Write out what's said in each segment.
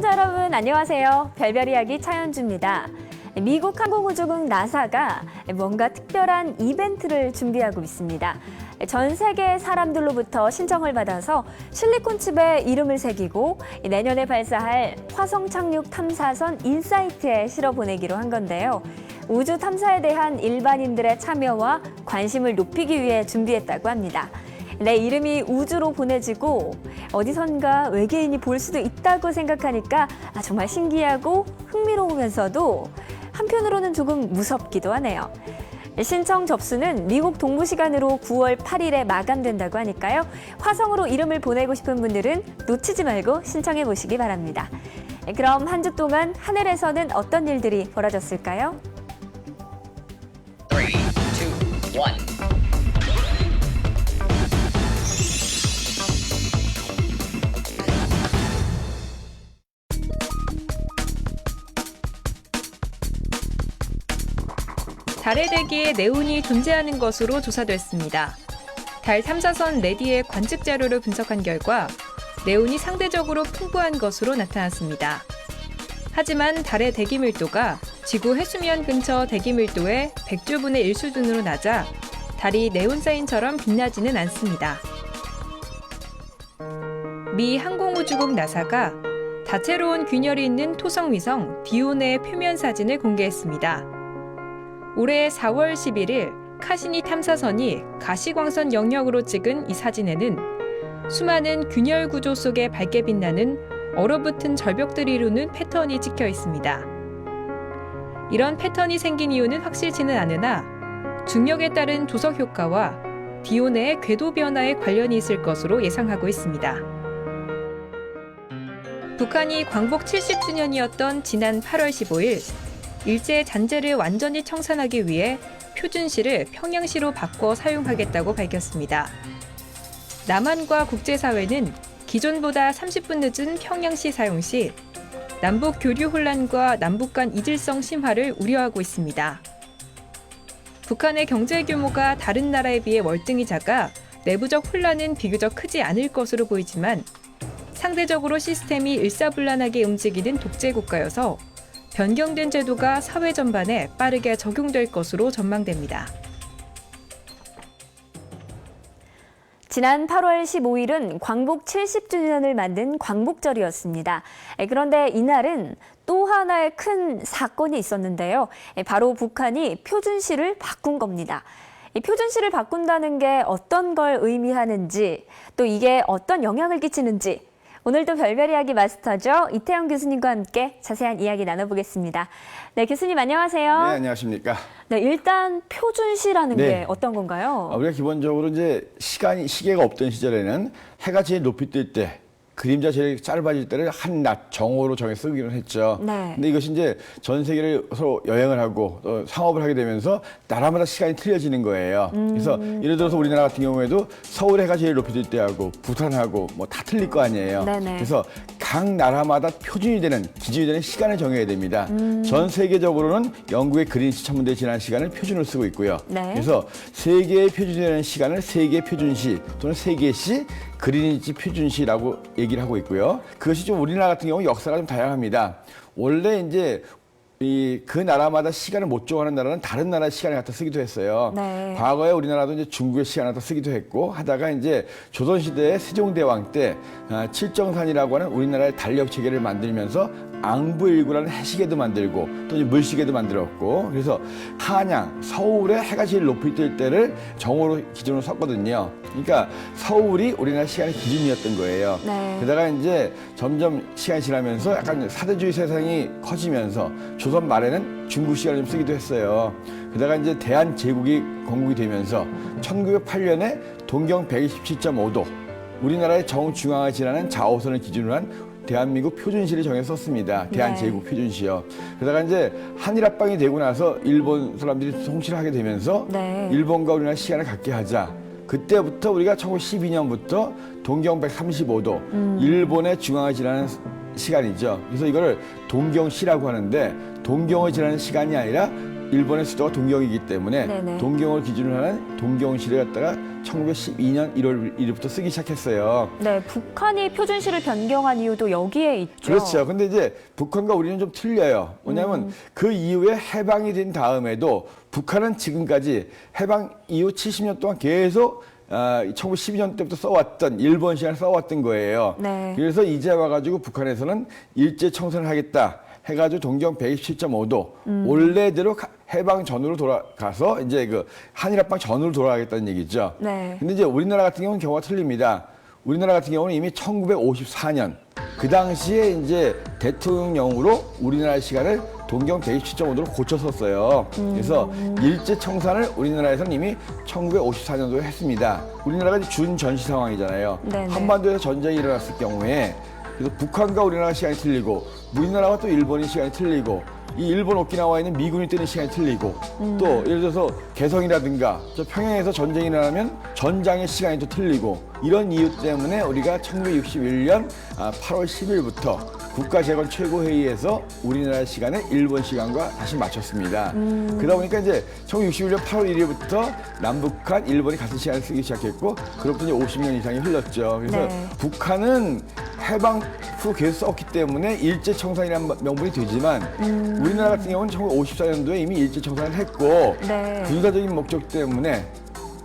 시청자 여러분 안녕하세요. 별별 이야기 차현주입니다. 미국 항공우주국 나사가 뭔가 특별한 이벤트를 준비하고 있습니다. 전 세계 사람들로부터 신청을 받아서 실리콘칩에 이름을 새기고 내년에 발사할 화성 착륙 탐사선 인사이트에 실어 보내기로 한 건데요. 우주 탐사에 대한 일반인들의 참여와 관심을 높이기 위해 준비했다고 합니다. 내 이름이 우주로 보내지고 어디선가 외계인이 볼 수도 있다고 생각하니까 정말 신기하고 흥미로우면서도 한편으로는 조금 무섭기도 하네요. 신청 접수는 미국 동부 시간으로 9월 8일에 마감된다고 하니까요. 화성으로 이름을 보내고 싶은 분들은 놓치지 말고 신청해 보시기 바랍니다. 그럼 한 주 동안 하늘에서는 어떤 일들이 벌어졌을까요? 3, 2, 1. 달의 대기에 네온이 존재하는 것으로 조사됐습니다. 달 탐사선 레디의 관측 자료를 분석한 결과 네온이 상대적으로 풍부한 것으로 나타났습니다. 하지만 달의 대기 밀도가 지구 해수면 근처 대기 밀도의 100주분의 1 수준으로 낮아 달이 네온사인처럼 빛나지는 않습니다. 미 항공우주국 나사가 다채로운 균열이 있는 토성위성 디오네의 표면 사진을 공개했습니다. 올해 4월 11일 카시니 탐사선이 가시광선 영역으로 찍은 이 사진에는 수많은 균열 구조 속에 밝게 빛나는 얼어붙은 절벽들이 이루는 패턴이 찍혀 있습니다. 이런 패턴이 생긴 이유는 확실치는 않으나 중력에 따른 조석 효과와 디오네의 궤도 변화에 관련이 있을 것으로 예상하고 있습니다. 북한이 광복 70주년이었던 지난 8월 15일 일제 잔재를 완전히 청산하기 위해 표준시를 평양시로 바꿔 사용하겠다고 밝혔습니다. 남한과 국제사회는 기존보다 30분 늦은 평양시 사용 시 남북 교류 혼란과 남북 간 이질성 심화를 우려하고 있습니다. 북한의 경제 규모가 다른 나라에 비해 월등히 작아 내부적 혼란은 비교적 크지 않을 것으로 보이지만 상대적으로 시스템이 일사불란하게 움직이는 독재 국가여서 변경된 제도가 사회 전반에 빠르게 적용될 것으로 전망됩니다. 지난 8월 15일은 광복 70주년을 만든 광복절이었습니다. 그런데 이날은 또 하나의 큰 사건이 있었는데요. 바로 북한이 표준시를 바꾼 겁니다. 이 표준시를 바꾼다는 게 어떤 걸 의미하는지, 또 이게 어떤 영향을 끼치는지 오늘도 별별 이야기 마스터죠. 이태영 교수님과 함께 자세한 이야기 나눠보겠습니다. 네, 교수님 안녕하세요. 네, 안녕하십니까. 네, 일단 표준시라는 게 어떤 건가요? 우리가 기본적으로 이제 시계가 없던 시절에는 해가 제일 높이 뜰 때, 그림자 제일 짧아질 때를 한낮 정오로 정해 쓰기로 했죠. 네. 근데 이것이 이제 전 세계를 서로 여행을 하고 또 상업을 하게 되면서 나라마다 시간이 틀려지는 거예요. 그래서 예를 들어서 우리나라 같은 경우에도 서울 해가 제일 높이 뜰 때하고 부산하고 뭐 다 틀릴 거 아니에요. 네네. 그래서 각 나라마다 표준이 되는, 기준이 되는 시간을 정해야 됩니다. 전 세계적으로는 영국의 그린치 천문대 지난 시간을 표준으로 쓰고 있고요. 네. 그래서 세계의 표준이 되는 시간을 세계 표준시 또는 세계시, 그린위치 표준시라고 얘기를 하고 있고요. 그것이 좀 우리나라 같은 경우 역사가 좀 다양합니다. 원래 이제 그 나라마다 시간을 못 정하는 나라는 다른 나라의 시간을 갖다 쓰기도 했어요. 네. 과거에 우리나라도 이제 중국의 시간을 갖다 쓰기도 했고 하다가 이제 조선시대의 세종대왕 때 칠정산이라고 하는 우리나라의 달력 체계를 만들면서 앙부일구라는 해시계도 만들고 또 이제 물시계도 만들었고 그래서 한양, 서울에 해가 제일 높이 뜰 때를 정오로 기준으로 썼거든요. 그러니까 서울이 우리나라 시간의 기준이었던 거예요. 네. 게다가 이제 점점 시간이 지나면서 약간 사대주의 세상이 커지면서 조선 말에는 중국 시간을 좀 쓰기도 했어요. 게다가 이제 대한제국이 건국이 되면서 1908년에 동경 127.5도 우리나라의 정중앙을 지나는 좌우선을 기준으로 한 대한민국 표준시를 정해서 썼습니다. 대한제국 네. 표준시요. 그러다가 이제 한일합방이 되고 나서 일본 사람들이 통치를 하게 되면서 네. 일본과 우리나라 시간을 같게 하자. 그때부터 우리가 1912년부터 동경 135도 일본의 중앙을 지나는 시간이죠. 그래서 이거를 동경시라고 하는데 동경을 지나는 시간이 아니라 일본의 수도가 동경이기 때문에 네네. 동경을 기준으로 하는 동경시를 갖다가 1912년 1월 1일부터 쓰기 시작했어요. 네, 북한이 표준시를 변경한 이유도 여기에 있죠. 그렇죠. 근데 이제 북한과 우리는 좀 틀려요. 왜냐하면 그 이후에 해방이 된 다음에도 북한은 지금까지 해방 이후 70년 동안 계속 1912년 때부터 써왔던 일본 시간을 써왔던 거예요. 네. 그래서 이제 와가지고 북한에서는 일제 청산을 하겠다 해가지고 동경 127.5도 원래대로 해방 전으로 돌아가서 이제 그 한일합방 전으로 돌아가겠다는 얘기죠. 네. 근데 이제 우리나라 같은 경우는 경우가 틀립니다. 우리나라 같은 경우는 이미 1954년 그 당시에 이제 대통령령으로 우리나라 시간을 동경 127.5도로 고쳤었어요. 그래서 일제 청산을 우리나라에서는 이미 1954년도에 했습니다. 우리나라가 이제 준전시 상황이잖아요. 네네. 한반도에서 전쟁이 일어났을 경우에 그래서 북한과 우리나라 시간이 틀리고 우리나라와 또 일본이 시간이 틀리고 이 일본 오키나와에 있는 미군이 뜨는 시간이 틀리고 또 예를 들어서 개성이라든가 저 평양에서 전쟁이 일어나면 전장의 시간이 또 틀리고 이런 이유 때문에 우리가 1961년 8월 10일부터 국가재건 최고회의에서 우리나라 시간을 일본 시간과 다시 맞췄습니다. 그러다 보니까 이제 1961년 8월 1일부터 남북한, 일본이 같은 시간을 쓰기 시작했고 그로부터 이제 50년 이상이 흘렀죠. 그래서 네. 북한은 해방 후 계속 썼기 때문에 일제청산이라는 명분이 되지만 우리나라 같은 경우는 1954년도에 이미 일제청산을 했고 네. 군사적인 목적 때문에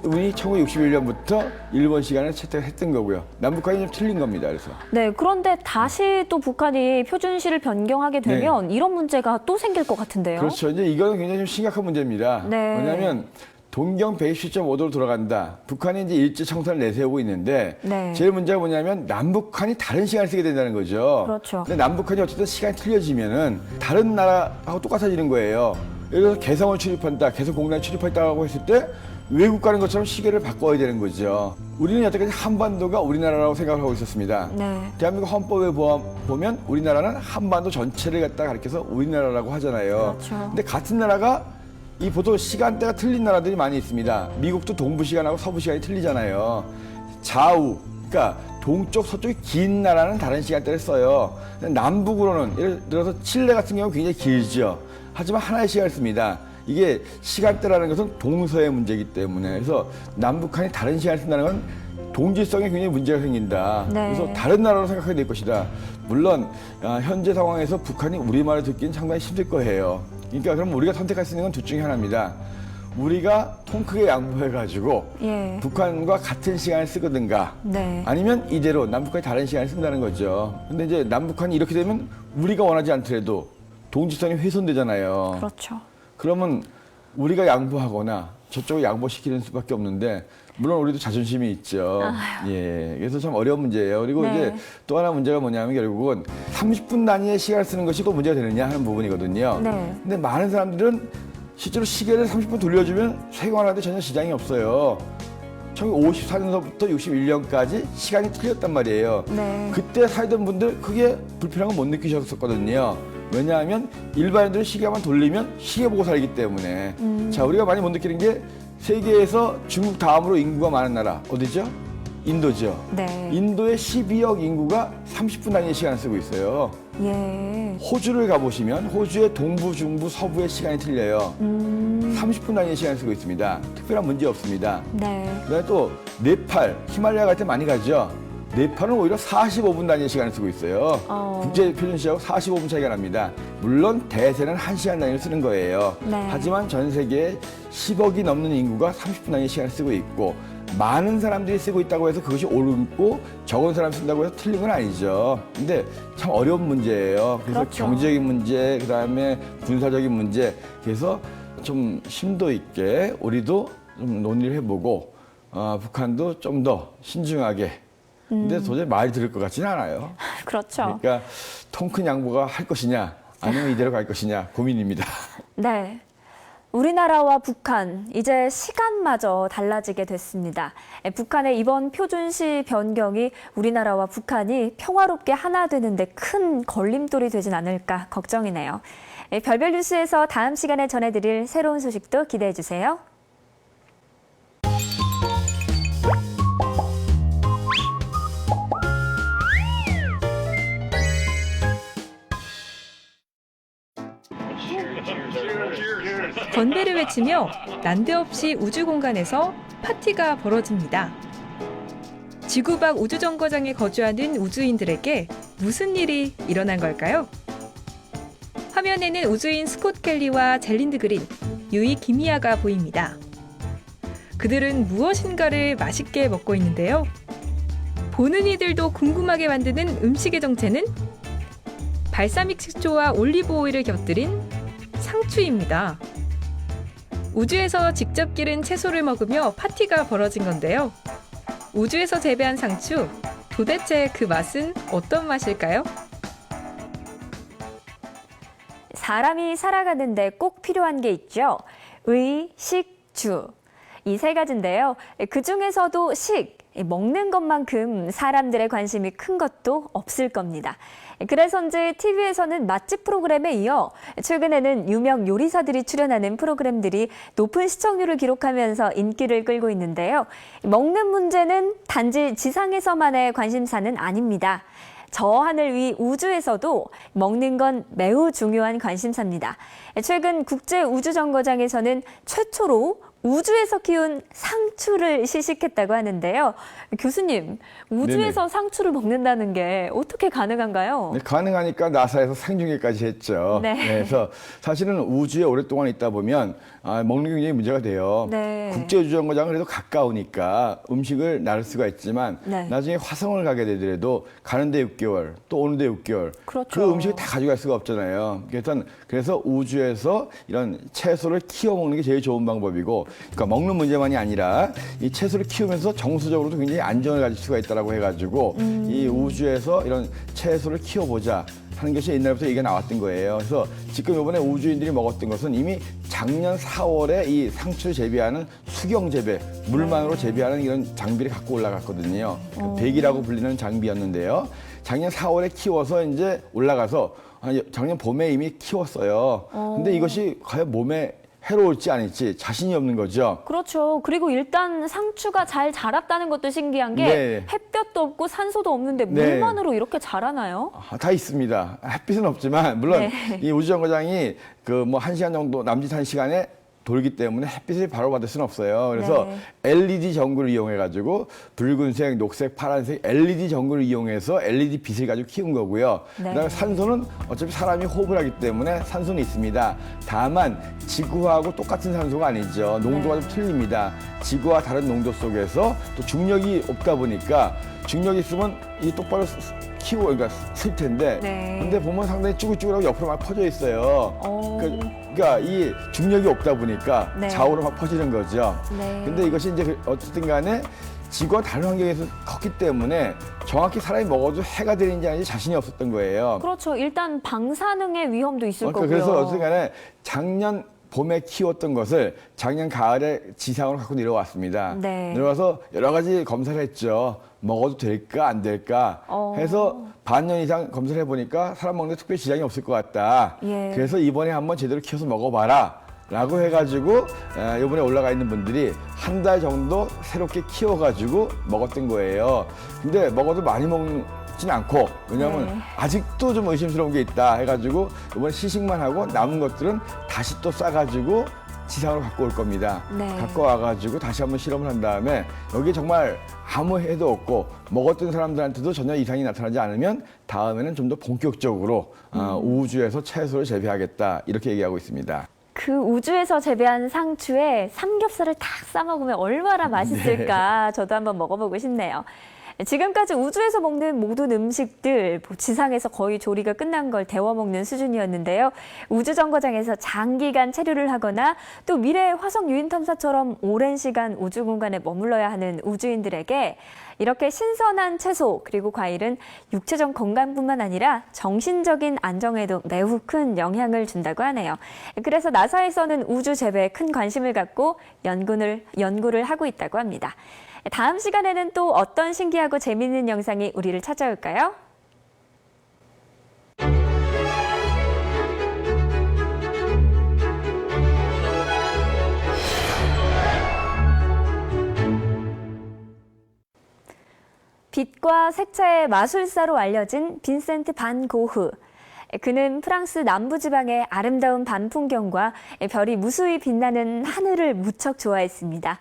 우리 1961년부터 일본 시간을 채택했던 거고요. 남북한이 좀 틀린 겁니다. 그래서 네, 그런데 다시 또 북한이 표준시를 변경하게 되면 이런 문제가 또 생길 것 같은데요. 그렇죠. 이제 이거는 굉장히 좀 심각한 문제입니다. 네. 왜냐하면 동경 127.5도로 돌아간다. 북한이 이제 일제 청산을 내세우고 있는데 네. 제일 문제가 뭐냐면 남북한이 다른 시간을 쓰게 된다는 거죠. 그렇죠. 근데 남북한이 어쨌든 시간이 틀려지면은 다른 나라하고 똑같아지는 거예요. 예를 들어서 개성을 출입한다, 개성 공단에 출입했다고 했을 때 외국 가는 것처럼 시계를 바꿔야 되는 거죠. 우리는 여태까지 한반도가 우리나라라고 생각을 하고 있었습니다. 네. 대한민국 헌법에 보면 우리나라는 한반도 전체를 갖다 가리켜서 우리나라라고 하잖아요. 그렇죠. 근데 같은 나라가 이 보통 시간대가 틀린 나라들이 많이 있습니다. 미국도 동부 시간하고 서부 시간이 틀리잖아요. 좌우, 그러니까 동쪽, 서쪽이 긴 나라는 다른 시간대를 써요. 남북으로는 예를 들어서 칠레 같은 경우는 굉장히 길죠. 하지만 하나의 시간을 씁니다. 이게 시간대라는 것은 동서의 문제이기 때문에 그래서 남북한이 다른 시간을 쓴다는 건 동질성에 굉장히 문제가 생긴다. 네. 그래서 다른 나라로 생각하게 될 것이다. 물론 현재 상황에서 북한이 우리말을 듣기는 상당히 힘들 거예요. 그러니까 그럼 우리가 선택할 수 있는 건 둘 중에 하나입니다. 우리가 통 크게 양보해가지고 예. 북한과 같은 시간을 쓰거든가 네. 아니면 이대로 남북한이 다른 시간을 쓴다는 거죠. 근데 이제 남북한이 이렇게 되면 우리가 원하지 않더라도 동질성이 훼손되잖아요. 그렇죠. 그러면 우리가 양보하거나 저쪽을 양보시키는 수밖에 없는데 물론 우리도 자존심이 있죠. 예, 그래서 참 어려운 문제예요. 그리고 네. 이제 또 하나 문제가 뭐냐면 결국은 30분 단위의 시간을 쓰는 것이 꼭 문제가 되느냐 하는 부분이거든요. 네. 근데 많은 사람들은 실제로 시계를 30분 돌려주면 생활하는데 전혀 지장이 없어요. 1954년서부터 61년까지 시간이 틀렸단 말이에요. 네. 그때 살던 분들 크게 불편한 건 못 느끼셨었거든요. 왜냐하면 일반인들은 시계만 돌리면 시계 보고 살기 때문에. 자, 우리가 많이 못 느끼는 게 세계에서 중국 다음으로 인구가 많은 나라 어디죠? 인도죠. 네. 인도의 12억 인구가 30분 단위의 시간을 쓰고 있어요. 예. 호주를 가보시면 호주의 동부, 중부, 서부의 시간이 틀려요. 30분 단위의 시간을 쓰고 있습니다. 특별한 문제 없습니다. 네. 그다음에 또 네팔, 히말라야 갈 때 많이 가죠. 네팔은 오히려 45분 단위의 시간을 쓰고 있어요. 국제 표준시하고 45분 차이가 납니다. 물론 대세는 1시간 단위를 쓰는 거예요. 네. 하지만 전 세계에 10억이 넘는 인구가 30분 단위의 시간을 쓰고 있고 많은 사람들이 쓰고 있다고 해서 그것이 옳고 적은 사람이 쓴다고 해서 틀린 건 아니죠. 근데 참 어려운 문제예요. 그래서 그렇죠. 경제적인 문제, 그다음에 군사적인 문제, 그래서 좀 심도 있게 우리도 좀 논의를 해보고 북한도 좀 더 신중하게. 근데 도저히 말이 들을 것 같지는 않아요. 그렇죠. 그러니까 통 큰 양보가 할 것이냐, 아니면 이대로 갈 것이냐 고민입니다. 네. 우리나라와 북한, 이제 시간마저 달라지게 됐습니다. 북한의 이번 표준시 변경이 우리나라와 북한이 평화롭게 하나 되는데 큰 걸림돌이 되진 않을까 걱정이네요. 별별 뉴스에서 다음 시간에 전해드릴 새로운 소식도 기대해 주세요. 건배를 외치며 난데없이 우주 공간에서 파티가 벌어집니다. 지구 밖 우주정거장에 거주하는 우주인들에게 무슨 일이 일어난 걸까요? 화면에는 우주인 스콧 켈리와 젤린드 그린, 유이 기미야가 보입니다. 그들은 무엇인가를 맛있게 먹고 있는데요. 보는 이들도 궁금하게 만드는 음식의 정체는 발사믹 식초와 올리브 오일을 곁들인 상추입니다. 우주에서 직접 기른 채소를 먹으며 파티가 벌어진 건데요. 우주에서 재배한 상추, 도대체 그 맛은 어떤 맛일까요? 사람이 살아가는데 꼭 필요한 게 있죠. 의, 식, 주. 이 세 가지인데요. 그중에서도 식, 먹는 것만큼 사람들의 관심이 큰 것도 없을 겁니다. 그래서인지 TV에서는 맛집 프로그램에 이어 최근에는 유명 요리사들이 출연하는 프로그램들이 높은 시청률을 기록하면서 인기를 끌고 있는데요. 먹는 문제는 단지 지상에서만의 관심사는 아닙니다. 저 하늘 위 우주에서도 먹는 건 매우 중요한 관심사입니다. 최근 국제우주정거장에서는 최초로 우주에서 키운 상추를 시식했다고 하는데요. 교수님, 우주에서 상추를 먹는다는 게 어떻게 가능한가요? 네, 가능하니까 나사에서 생중계까지 했죠. 네. 그래서 사실은 우주에 오랫동안 있다 보면 먹는 게 굉장히 문제가 돼요. 네. 국제우주정거장은 그래도 가까우니까 음식을 나를 수가 있지만 네. 나중에 화성을 가게 되더라도 가는데 6개월, 또 오는데 6개월. 그렇죠. 그 음식을 다 가져갈 수가 없잖아요. 그래서 우주에서 이런 채소를 키워 먹는 게 제일 좋은 방법이고, 그러니까 먹는 문제만이 아니라 이 채소를 키우면서 정서적으로도 굉장히 안정을 가질 수가 있다라고 해가지고 이 우주에서 이런 채소를 키워보자 하는 것이 옛날부터 얘기가 나왔던 거예요. 그래서 지금 이번에 우주인들이 먹었던 것은 이미 작년 4월에 이 상추를 재배하는 수경 재배, 물만으로 재배하는 이런 장비를 갖고 올라갔거든요. 백이라고 불리는 장비였는데요. 작년 4월에 키워서 이제 올라가서 작년 봄에 이미 키웠어요. 근데 이것이 과연 몸에 해로울지 아닐지 자신이 없는 거죠. 그렇죠. 그리고 일단 상추가 잘 자랐다는 것도 신기한 게 네. 햇볕도 없고 산소도 없는데 네. 물만으로 이렇게 자라나요? 다 있습니다. 햇빛은 없지만 물론 네. 이 우주정거장이 그 뭐 1시간 정도 남짓한 시간에 돌기 때문에 햇빛을 바로 받을 수는 없어요. 그래서 네. LED 전구를 이용해 가지고 붉은색, 녹색, 파란색 LED 전구를 이용해서 LED 빛을 가지고 키운 거고요. 네. 그다음에 산소는 어차피 사람이 호흡을 하기 때문에 산소는 있습니다. 다만 지구하고 똑같은 산소가 아니죠. 농도가 좀 틀립니다. 지구와 다른 농도 속에서 또 중력이 없다 보니까 중력이 있으면 이 똑바로 그러니까 쓸 텐데 네. 근데 보면 상당히 쭈글쭈글하고 옆으로 막 퍼져 있어요. 그러니까 이 중력이 없다 보니까 네. 좌우로 막 퍼지는 거죠. 네. 근데 이것이 이제 어쨌든 간에 지구와 다른 환경에서 컸기 때문에 정확히 사람이 먹어도 해가 되는지 아닌지 자신이 없었던 거예요. 그렇죠. 일단 방사능의 위험도 있을 거고요. 그래서 어쨌든 간에 작년 봄에 키웠던 것을 작년 가을에 지상으로 갖고 내려왔습니다. 네. 내려와서 여러 가지 검사를 했죠. 먹어도 될까 안 될까 해서 반년 이상 검사를 해보니까 사람 먹는데 특별히 지장이 없을 것 같다. 예. 그래서 이번에 한번 제대로 키워서 먹어봐라 라고 해가지고 이번에 올라가 있는 분들이 한 달 정도 새롭게 키워가지고 먹었던 거예요. 근데 먹어도 많이 먹진 않고 왜냐하면 네. 아직도 좀 의심스러운 게 있다 해가지고 이번에 시식만 하고 남은 것들은 다시 또 싸가지고 지상으로 갖고 올 겁니다. 네. 갖고 와가지고 다시 한번 실험을 한 다음에 여기에 정말 아무 해도 없고 먹었던 사람들한테도 전혀 이상이 나타나지 않으면 다음에는 좀 더 본격적으로 우주에서 채소를 재배하겠다 이렇게 얘기하고 있습니다. 그 우주에서 재배한 상추에 삼겹살을 탁 싸먹으면 얼마나 맛있을까 저도 한번 먹어보고 싶네요. 지금까지 우주에서 먹는 모든 음식들 지상에서 거의 조리가 끝난 걸 데워 먹는 수준이었는데요. 우주정거장에서 장기간 체류를 하거나 또 미래의 화성 유인 탐사처럼 오랜 시간 우주 공간에 머물러야 하는 우주인들에게 이렇게 신선한 채소 그리고 과일은 육체적 건강뿐만 아니라 정신적인 안정에도 매우 큰 영향을 준다고 하네요. 그래서 나사에서는 우주 재배에 큰 관심을 갖고 연구를 하고 있다고 합니다. 다음 시간에는 또 어떤 신기하고 재미있는 영상이 우리를 찾아올까요? 빛과 색채의 마술사로 알려진 빈센트 반 고흐. 그는 프랑스 남부지방의 아름다운 밤 풍경과 별이 무수히 빛나는 하늘을 무척 좋아했습니다.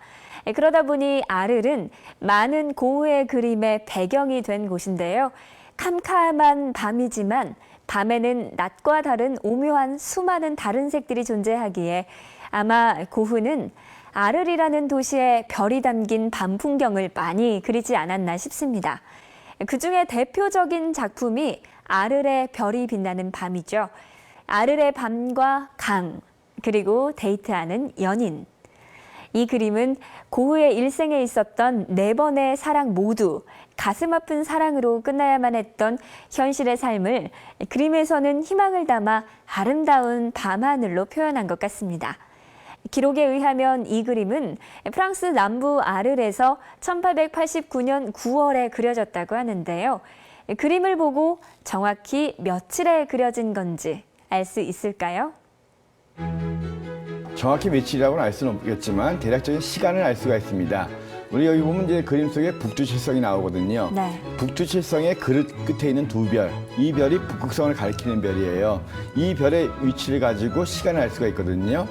그러다 보니 아를은 많은 고흐의 그림의 배경이 된 곳인데요. 캄캄한 밤이지만 밤에는 낮과 다른 오묘한 수많은 다른 색들이 존재하기에 아마 고흐는 아를이라는 도시에 별이 담긴 밤 풍경을 많이 그리지 않았나 싶습니다. 그중에 대표적인 작품이 아를의 별이 빛나는 밤이죠. 아를의 밤과 강, 그리고 데이트하는 연인. 이 그림은 고흐의 일생에 있었던 4번의 사랑 모두 가슴 아픈 사랑으로 끝나야만 했던 현실의 삶을 그림에서는 희망을 담아 아름다운 밤하늘로 표현한 것 같습니다. 기록에 의하면 이 그림은 프랑스 남부 아를에서 1889년 9월에 그려졌다고 하는데요. 그림을 보고 정확히 며칠에 그려진 건지 알 수 있을까요? 정확히 며칠이라고는 알 수는 없겠지만 대략적인 시간을 알 수가 있습니다. 우리 여기 보면 이제 그림 속에 북두칠성이 나오거든요. 네. 북두칠성의 그릇 끝에 있는 2별, 이 별이 북극성을 가리키는 별이에요. 이 별의 위치를 가지고 시간을 알 수가 있거든요.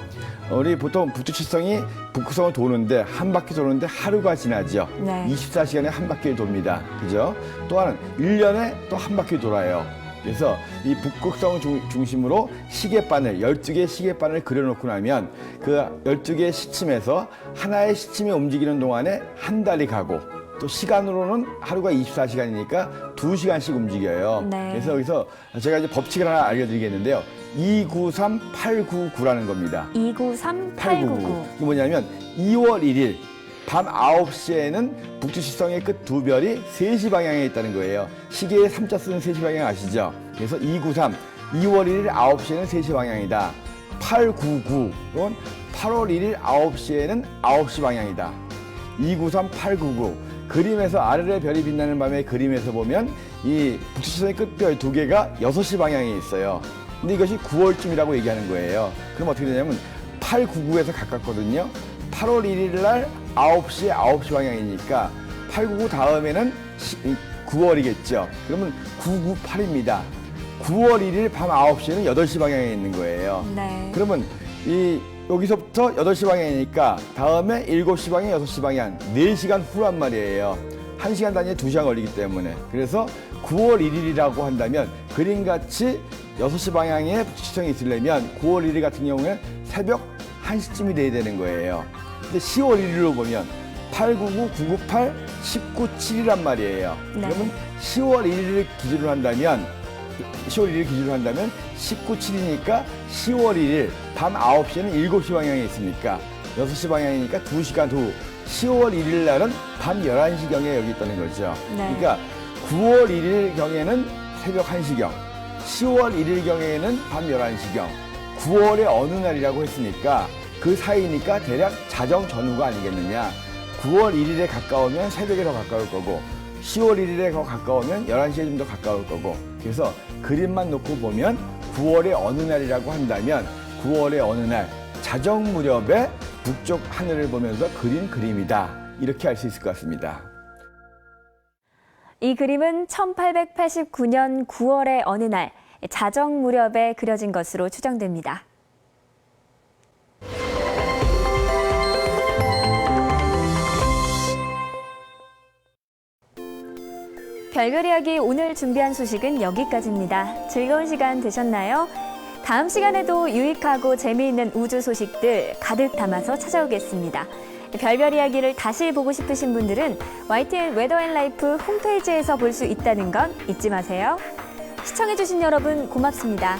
우리 보통 북두칠성이 북극성을 도는데 한 바퀴 도는데 하루가 지나죠. 네. 24시간에 한 바퀴를 돕니다. 그죠? 또 하나는 1년에 또 한 바퀴 돌아요. 그래서 이 북극성 중심으로 시계바늘, 12개의 시계바늘을 그려놓고 나면 그 12개의 시침에서 하나의 시침이 움직이는 동안에 한 달이 가고 또 시간으로는 하루가 24시간이니까 2시간씩 움직여요. 네. 그래서 여기서 제가 이제 법칙을 하나 알려드리겠는데요. 293899라는 겁니다. 293899. 이게 뭐냐면 2월 1일 밤 9시에는 북두칠성의 끝 2별이 3시 방향에 있다는 거예요. 시계에 3자 쓰는 3시 방향 아시죠? 그래서 293, 2월 1일 9시에는 3시 방향이다. 899는 8월 1일 9시에는 9시 방향이다. 293, 899. 그림에서 아르레 별이 빛나는 밤의 그림에서 보면 이 북두칠성의 끝별 2개가 6시 방향에 있어요. 근데 이것이 9월쯤이라고 얘기하는 거예요. 그럼 어떻게 되냐면 899에서 가깝거든요. 8월 1일 날 9시에 9시 방향이니까 899 다음에는 9월이겠죠. 그러면 998입니다. 9월 1일 밤 9시에는 8시 방향에 있는 거예요. 네. 그러면 여기서부터 8시 방향이니까 다음에 7시 방향, 6시 방향 4시간 후란 말이에요. 1시간 단위에 2시간 걸리기 때문에. 그래서 9월 1일이라고 한다면 그림같이 6시 방향에 북두칠성이 있으려면 9월 1일 같은 경우에는 새벽 1시쯤이 돼야 되는 거예요. 근데 10월 1일로 보면 899, 998, 19, 7이란 말이에요. 네. 그러면 10월 1일을 기준으로 한다면 19, 7이니까 10월 1일 밤 9시에는 7시 방향에 있으니까 6시 방향이니까 2시간 후 10월 1일 날은 밤 11시경에 여기 있다는 거죠. 네. 그러니까 9월 1일 경에는 새벽 1시경, 10월 1일 경에는 밤 11시경, 9월의 어느 날이라고 했으니까 그 사이니까 대략 자정 전후가 아니겠느냐. 9월 1일에 가까우면 새벽에 더 가까울 거고 10월 1일에 더 가까우면 11시에 좀 더 가까울 거고 그래서 그림만 놓고 보면 9월의 어느 날이라고 한다면 9월의 어느 날 자정 무렵에 북쪽 하늘을 보면서 그린 그림이다. 이렇게 알 수 있을 것 같습니다. 이 그림은 1889년 9월의 어느 날 자정 무렵에 그려진 것으로 추정됩니다. 별별 이야기 오늘 준비한 소식은 여기까지입니다. 즐거운 시간 되셨나요? 다음 시간에도 유익하고 재미있는 우주 소식들 가득 담아서 찾아오겠습니다. 별별 이야기를 다시 보고 싶으신 분들은 YTN 웨더앤라이프 홈페이지에서 볼 수 있다는 건 잊지 마세요. 시청해주신 여러분 고맙습니다.